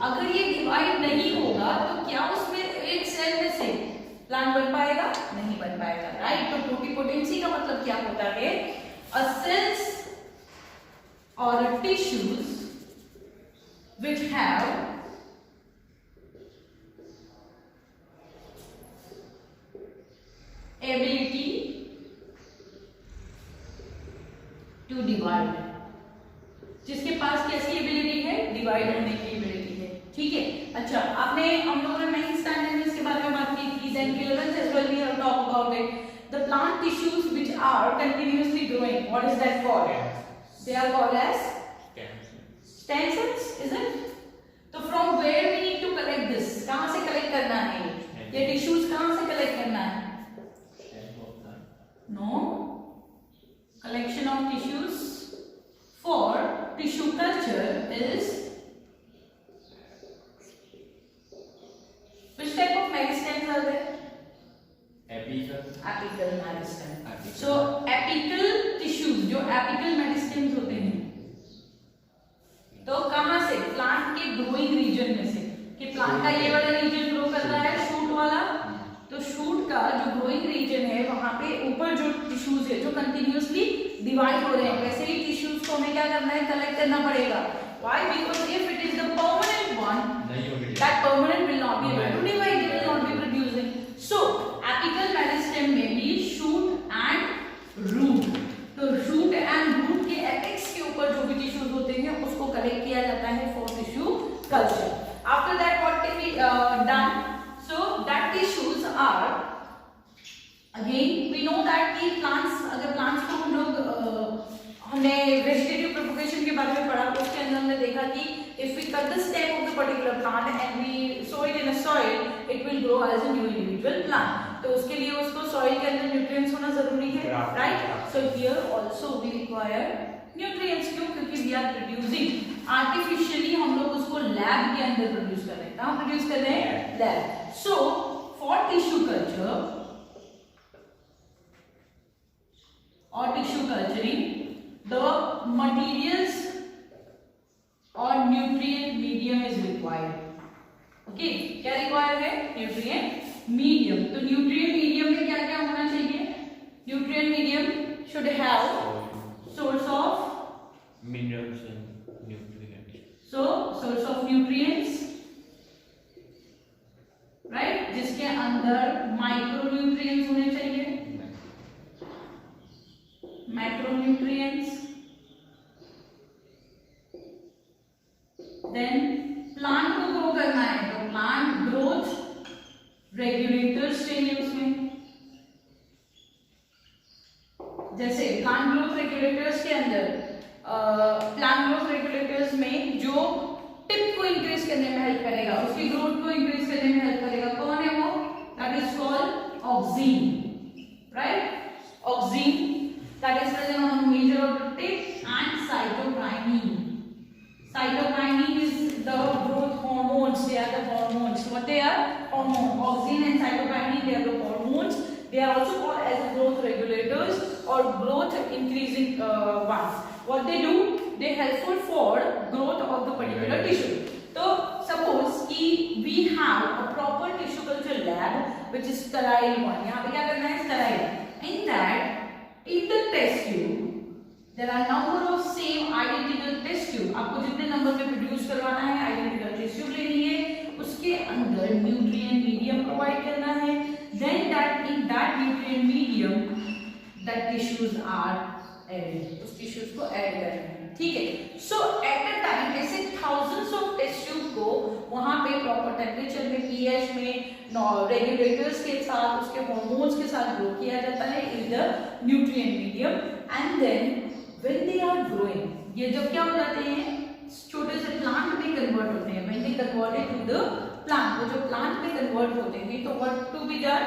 अगर ये डिवाइड नहीं होगा तो क्या उसमें एक सेल में से प्लांट बन पाएगा? नहीं बन पाएगा, राइट। तो टोटिपोटेंसी का मतलब क्या होता है? A cells or tissues which have ability to divide, जिसके पास कैसी एबिलिटी है? डिवाइड होने की एबिलिटी है, ठीक है। अच्छा, आपने हम लोगों ने 9th स्टैंडर्ड में इसके बारे में बात की थी, then 11th as well we have talked about it. The plant tissues which are continuously growing, what is that called? They are called as stem cells, isn't it? तो from where we need to collect this? कहाँ से collect करना है? ये tissues कहाँ से collect करना है? No, collection of tissues for tissue culture is which type of meristems are there? Apical. Apical meristem. So apical tissues, जो apical meristems होते हैं, तो कहां से? प्लांट के ग्रोइंग रीजन में से। कि प्लांट का ये वाला रीजन ग्रो कर रहा है, शूट वाला, तो शूट का जो ग्रोइंग रीजन है वहां पे ऊपर जो टिश्यूज है जो कंटिन्यूअसली डिवाइड हो रहे हैं, वैसे ही टिश्यूज को हमें क्या करना है? कलेक्ट करना पड़ेगा। Why? Because if it is the permanent one, that permanent will not be able to divide, it will not be producing. So apical meristem में भी शूट एंड रूट, तो रूट एंड रूट के apex के ऊपर जो भी tissues होते हैं उसको कलेक्ट किया जाता है for tissue culture. After that what can be done? So that tissues are again we know that की प्लांट्स, अगर प्लांट्स को हम लोग हमने वेजिटेटिव प्रोपगेशन के बारे में पढ़ा, तो उसके अंदर हमने देखा कि if we cut the stem of the particular plant and we sow it in a soil, it will grow as a new individual plant. तो उसके लिए उसको सॉइल के अंदर न्यूट्रिएंट्स होना जरूरी है, right. So here also we require nutrients. क्यों? क्योंकि वी आर प्रोड्यूसिंग आर्टिफिशियली, हम लोग उसको लैब के अंदर प्रोड्यूस कर रहे हैं। कहाँ प्रोड्यूस कर रहे हैं? Lab. So for tissue culture or tissue culturing, the materials or nutrient medium is required. Okay, क्या required है? Nutrient medium. तो nutrient medium में क्या क्या होना चाहिए? Nutrient medium should have source of minerals and nutrients. So source of nutrients, right? जिसके अंदर micronutrients होने चाहिए, macronutrients, then plant को ग्रो करना है तो प्लांट ग्रोथ रेगुलेटर्स चाहिए उसमें। जैसे प्लांट ग्रोथ रेगुलेटर्स के अंदर प्लांट ग्रोथ रेगुलेटर्स में जो टिप को इंक्रीज करने में हेल्प करेगा, उसकी ग्रोथ को इंक्रीज करने में हेल्प करेगा, कौन है वो? That is called oxygen, right. Oxygen that is present on the major of the tip, and cytokinin. Cytokinin is the growth hormones. They are the hormones. What they are? Hormone. Auxin and cytokinin, they are the hormones. They are also called as growth regulators or growth increasing ones. What they do? They helpful for growth of the particular tissue. So suppose कि we have a proper tissue culture lab which is sterile one. यहाँ पे क्या करना है? sterile. In that in the test tube there are number of same identical test tube. आपको जितने number में produce करवाना है आइडेंटिकल टेस्ट ट्यूब लेनी है, उसके अंदर न्यूट्रिएंट मीडियम प्रोवाइड करना है, then that in that nutrient medium that tissues are added, उस टिश्यूज को ऐड करना है, ठीक है। सो एट अ टाइम ऐसे thousands of टेस्ट ट्यूब को वहां पे प्रॉपर टेम्परेचर में, पीएच में, रेगुलेटर्स के साथ, उसके हार्मोन्स के साथ ग्रो किया जाता है in the nutrient medium. And then when they are growing, ये जब क्या हो जाते हैं? छोटे से प्लांट में कन्वर्ट होते हैं। When they converted to the plant, वो जो प्लांट में कन्वर्ट होते हैं तो what to be done?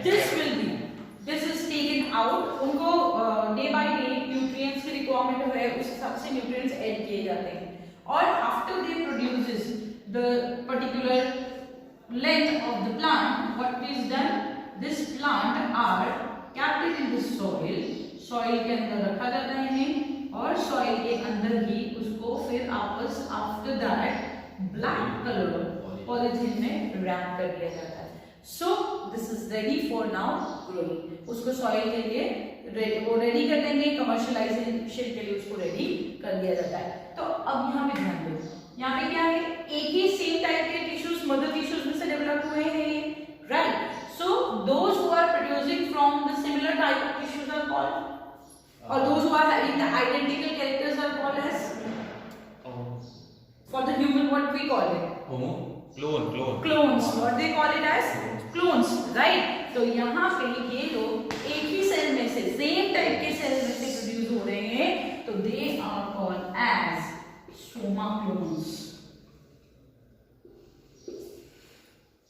This will be, this is taken out. उनको डे बाय डे न्यूट्रिएंट्स की रिक्वायरमेंट है, उस हिसाब से न्यूट्रिएंट्स ऐड किए जाते हैं, और after they produces the particular length of the plant, what is done, this plant are kept in the soil, soil के अंदर रखा जाता है इन्हें और soil के अंदर ही उसको फिर आपस after that black color polythene में wrap कर दिया जाता है. So this is ready for now growing. उसको soil के लिए वो रेडी कर देंगे, कमर्शियलाइजेशन के लिए उसको रेडी कर दिया जाता है. तो अब यहाँ पे ध्यान दो, यहाँ पे क्या है, एक ही सेम टाइप के टिश्यूज मदर टिश्यूज में से डेवलप हुए हैं ये, right. So those who are producing from the similar type of tissues are called, और those who are having the identical characters are called as, for the human what we call it, homo Clone. clones. What they call it as clones, right? तो यहाँ पे ये लोग एक ही cell में से, same type के सेल में से प्रोड्यूस हो रहे हैं, तो they are called as soma clones.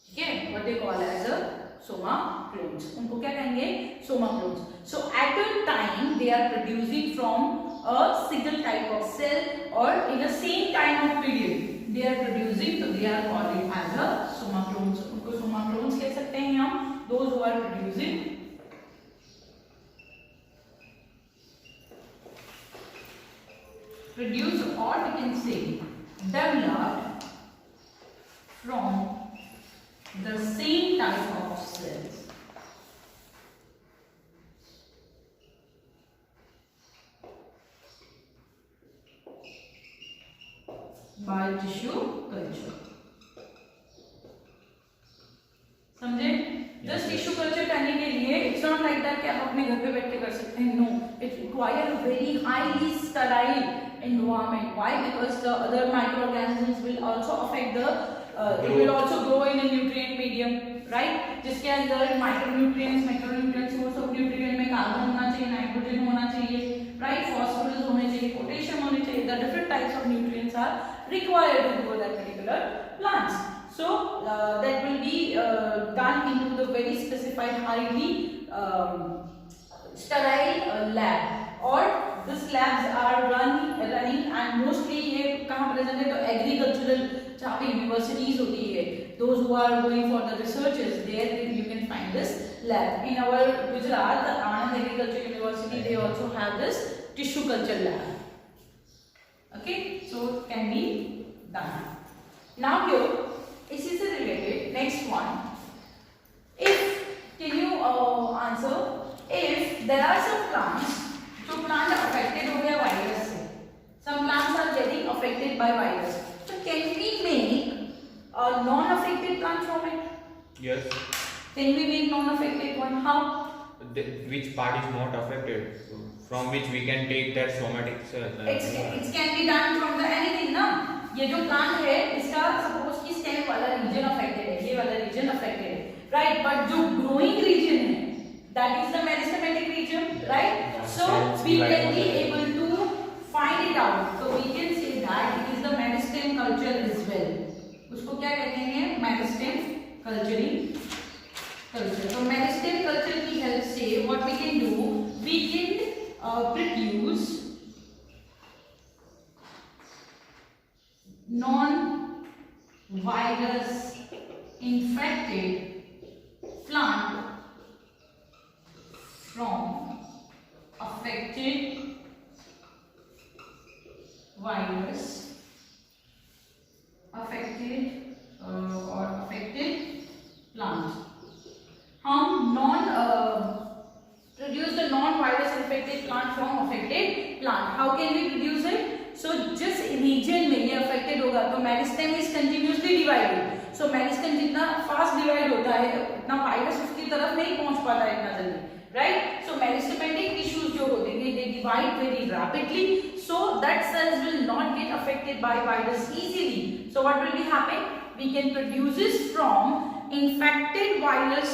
ठीक है, what they call as a soma clones. उनको क्या कहेंगे, soma clones. So at a time they are producing from a single type of cell or in a same time of period. They are producing, so they are called as a soma clones. उनको soma clones कह सकते हैं हम, those who are producing produce, or we can say developed from the same type of cells. By tissue culture. समझे? Just tissue culture करने के लिए it's not like that कि आप अपने घर पे बैठ के कर सकते हैं. No, it requires a very highly sterile environment. Why? Because the other microorganisms will also affect the it will also grow in a nutrient medium, right? जिसके अंदर micronutrients, macronutrients, source of nutrient में carbon होना चाहिए, nitrogen होना चाहिए, right? Phosphorus होने चाहिए, potassium होने चाहिए. The different types of nutrients are required to grow that particular plants. So that will be done into the very specified, highly sterile lab. Or these labs are running and mostly ये कहाँ present है, तो agricultural जहाँ पे universities होती है, those who are going for the researches, there you can find this lab. In our Gujarat, the Anand Agriculture University, they also have this tissue culture lab. Okay, so it can be done. Now here, इसी से related next one. If can you answer if there are some plants जो plant affected हो गया virus से, some plants are getting affected by virus, so can we make a non-affected plant from it? Yes. Can we make non-affected one? How? Which part is not affected? From which we can take that somatic cell. It can be done from the anything ना. ये जो plant है इसका suppose कि stem वाला region affected है, ये वाला region affected है, right? But जो growing region है, that is the meristematic region, right? So we can be able to find it out. So we can say that it is the meristem culture as well. उसको क्या कहते हैं? Meristem culturing culture. So meristem culture की help से what we can do, we can produce non-virus infected plant from affected virus affected or affected plant. हम produce the non-virus infected plant from affected plant. How can we produce it? So जिस region में ये affected होगा तो meristem is continuously divided. So meristem जितना fast divide होता है उतना virus उसकी तरफ नहीं पहुंच पाता है इतना जल्दी, right? So meristematic tissues जो होते हैं they divide very rapidly, so that cells will not get affected by virus easily. So what will be happen? We can produce this from infected virus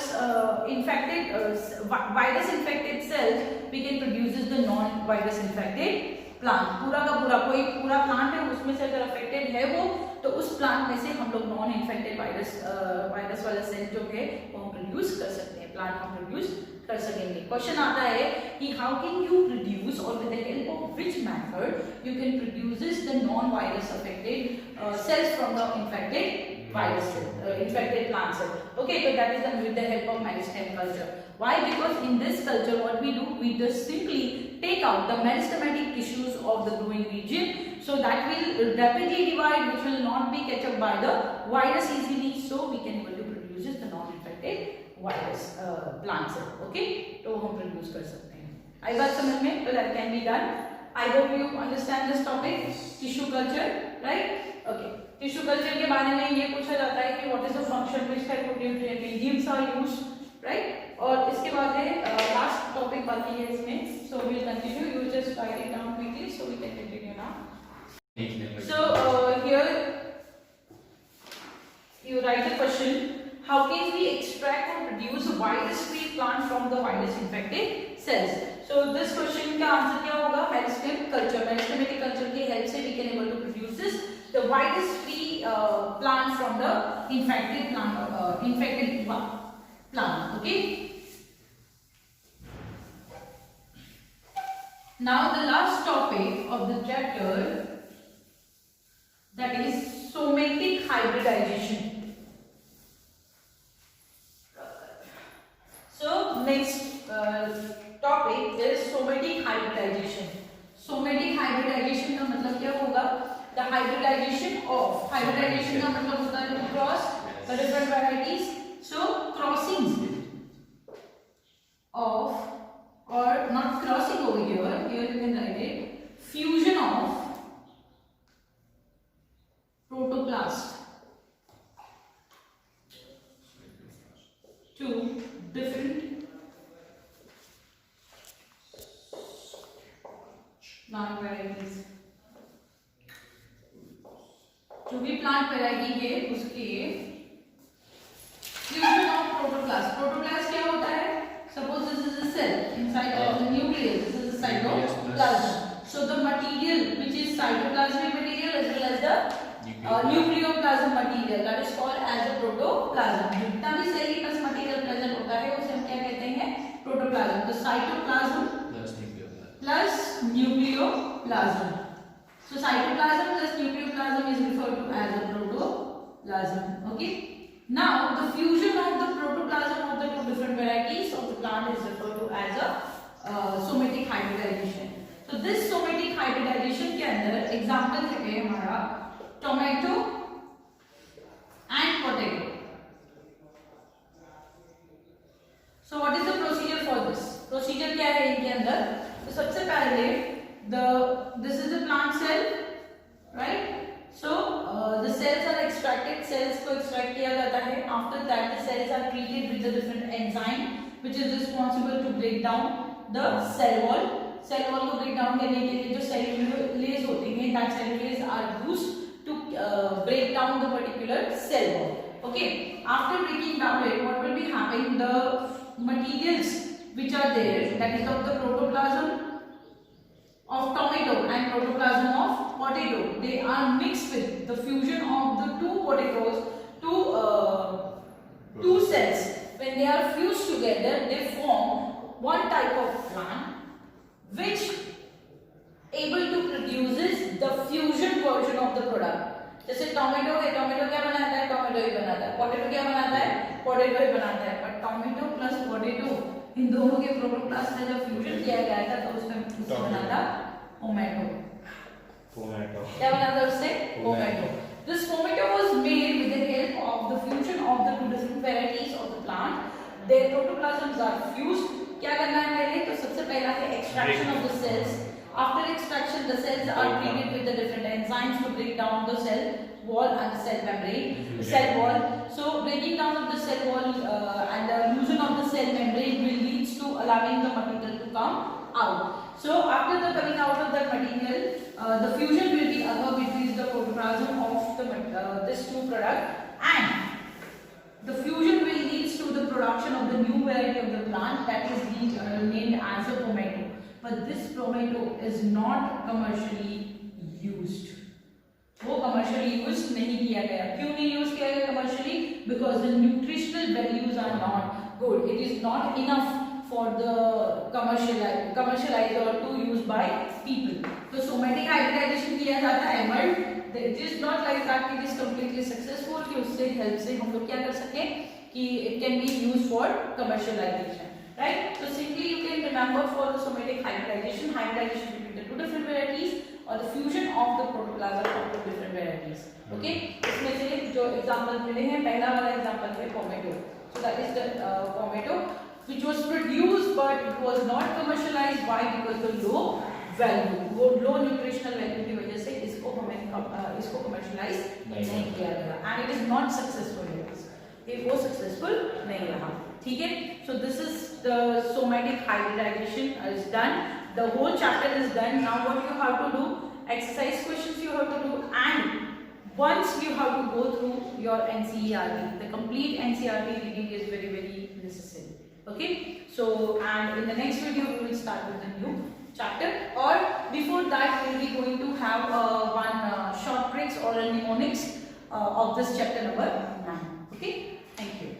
virus infected cells. We can produce the non-virus infected plant. पूरा का पूरा कोई पूरा plant है उसमें से अगर affected है वो तो उस प्लांट में से हम लोग नॉन इन्फेक्टेड वायरस वाला सेल जो है वो हम प्रोड्यूस कर सकते हैं, प्लांट हम प्रोड्यूस कर सकेंगे। क्वेश्चन आता है कि हाउ कैन यू प्रोड्यूस और with the help of which method you can produces the non virus affected cells from the infected virus infected plant cell. Okay, so that is done with the help of meristem culture. Why? Because in this culture what we do, we just simply take out the meristematic tissues of the growing region, so that will rapidly divide, which will not be catch up by the virus easily, so we can able to produce the non infected virus plant cell. Okay, तो हम produce कर सकते हैं। आई बात समझ में? तो that can be done. I hope you understand this topic, tissue culture, right? Okay. Tissue culture के बारे में ये पूछा जाता है कि what is the function, which type of nutrient enzymes are used, right? और इसके बाद है लास्ट टॉपिक बाकी है इसमें, so we will continue, you just write it down quickly so we can continue now. So here you write the question, how can we extract or produce a virus free plant from the virus infected cells? So this question का answer क्या होगा? Meristem culture, meristematic culture की help से we can able to produce this the virus free plant from the infected plant. Okay, now the last topic of the chapter, that is somatic hybridization. So next topic is somatic hybridization. Somatic hybridization का मतलब क्या होगा? The hybridization का मतलब होता है to cross the different varieties. So crossings of, or not crossing over here you can write it, fusion of protoplast to different plant varieties. जो भी प्लांट वैरायटी है उसके फ्यूजन ऑफ प्रोटोप्लास्ट। प्रोटोप्लास्ट क्या होता है? Suppose this is a cell inside of the nucleus, this is the cytoplasm, so the material which is cytoplasmic material as well as the nucleoplasm material, that is called as a protoplasm. जितना भी cell के पास material present होता है उसे हम क्या कहते हैं? प्रोटोप्लाज्म। तो cytoplasm plus nucleoplasm, so cytoplasm plus nucleoplasm is referred to as a protoplasm. Okay, now the fusion of the protoplasm of the two different varieties of the plant is referred to as a somatic hybridization. So this somatic hybridization के अंदर example है हमारा tomato and potato. So what is the procedure for this? Procedure क्या है इनके अंदर? तो सबसे पहले this is the plant cell, right? So the cells are extracted, cells को extract किया जाता है. After that the cells are treated with the different enzyme which is responsible to break down the cell wall. Cell wall को break down करने के लिए जो cellulase होते हैं, that cellulase are used to break down the particular cell wall. Okay, after breaking down it, what will be happening? The materials which are there, that is of the protoplasm of tomato and protoplasm of potato, they are mixed with the fusion of the two potatoes, two cells. When they are fused together, they form one type of plant which able to produces the fusion version of the product. जैसे tomato है, tomato क्या बनाता है? Tomato ही बनाता है। Potato क्या बनाता है? पोटैटो ही बनाता है। बट टोमेटो प्लस पोटैटो इन दोनों के प्रोटोप्लास्ट में जब फ्यूजन किया गया था तो उसमें बना था टोमेटो। क्या बना था उससे? Tomato. This tomato was made with the help of the fusion of the two different varieties of the plant. Their protoplasms are fused. क्या करना है पहले? तो सबसे पहला है extraction of the cells. After extraction, the cells are treated with the different enzymes to break down the cell wall and the cell membrane, the cell wall. So breaking down of the cell wall and the fusion of the cell membrane will lead to allowing the material to come out. So after the coming out of that material, the fusion will be occur between the protoplasm of the this two product, and the fusion will lead to the production of the new variety of the plant that is named as a tomato. But this tomato is not commercially used. वो commercially used नहीं किया गया। क्यों नहीं use किया गया commercially? Because the nutritional values are not good. It is not enough for the commercialized or to use by people. तो somatic hybridization किया जाता है but it is not like that it is completely successful कि उससे help से हम लोग क्या कर सके कि it can be used for commercialization, right? So simply you can remember for the somatic hybridization between the two different varieties or the fusion of the protoplasm of two different varieties. Okay? इसमें से जो example मिले हैं पहला वाला example है tomato. So that is the tomato which was produced but it was not commercialized. Why? Because the low value, वो low nutritional value की वजह से इसको हमें इसको commercialize नहीं किया गया and it is not successful. ये वो successful नहीं रहा. ठीक है? So this is the somatic hybridization is done. The whole chapter is done. Now what you have to do? Exercise questions you have to do and once you have to go through your NCERT. The complete NCERT reading is very necessary. Okay? So and in the next video we will start with the new chapter, or before that we will be going to have one short tricks or a mnemonics of this chapter number 9. Okay? Thank you.